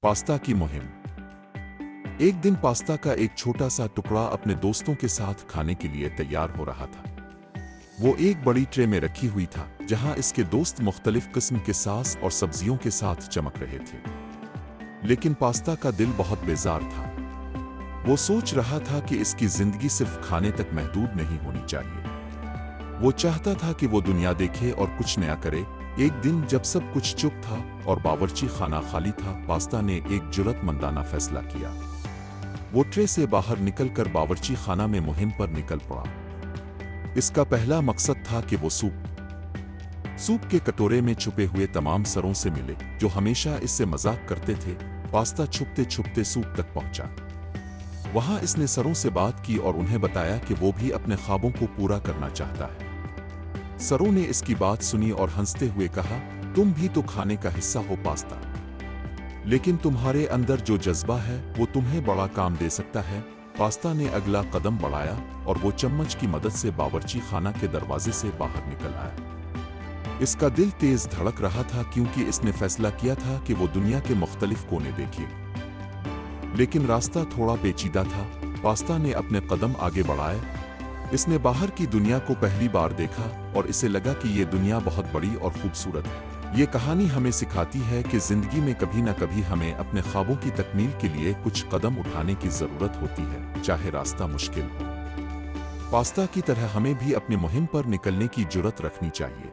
Pasta की मुहिम। एक दिन पास्ता का एक छोटा सा टुकड़ा अपने दोस्तों के साथ खाने के लिए तैयार हो रहा था। वो एक बड़ी ट्रे में रखी हुई था जहां इसके दोस्त मुख्तलिफ किस्म के सॉस और सब्जियों के साथ चमक रहे थे। लेकिन पास्ता का दिल बहुत बेजार था। वो सोच रहा था कि इसकी जिंदगी सिर्फ खाने तक महदूद नहीं होनी चाहिए। वो चाहता था कि वो दुनिया देखे और कुछ नया करे। एक दिन जब सब कुछ चुप था और बावर्ची खाना खाली था, पास्ता ने एक जुर्रतमंदाना फैसला किया। वो ट्रे से बाहर निकलकर बावर्ची खाना में मुहिम पर निकल पड़ा। इसका पहला मकसद था कि वो सूप के कटोरे में छुपे हुए तमाम सरों से मिले जो हमेशा इससे मजाक करते थे। पास्ता छुपते छुपते सूप तक पहुंचा। वहां इसने सरों से बात की और उन्हें बताया कि वो भी अपने ख्वाबों को पूरा करना चाहता है। सरों ने इसकी बात सुनी और हंसते हुए कहा, तुम भी तो खाने का हिस्सा हो पास्ता, लेकिन तुम्हारे अंदर जो जज्बा है वो तुम्हें बड़ा काम दे सकता है। पास्ता ने अगला कदम बढ़ाया और वो चम्मच की मदद से बावर्ची खाना के दरवाजे से बाहर निकल आया। इसका दिल तेज धड़क रहा था क्योंकि इसने फैसला किया था कि वो दुनिया के मुख्तलिफ कोने देखे। लेकिन रास्ता थोड़ा पेचीदा था। पास्ता ने अपने कदम आगे बढ़ाए। इसने बाहर की दुनिया को पहली बार देखा और इसे लगा कि ये दुनिया बहुत बड़ी और खूबसूरत है। ये कहानी हमें सिखाती है कि जिंदगी में कभी न कभी हमें अपने ख्वाबों की तकमील के लिए कुछ कदम उठाने की जरूरत होती है, चाहे रास्ता मुश्किल हो। पास्ता की तरह हमें भी अपनी मुहिम पर निकलने की जुर्रत रखनी चाहिए।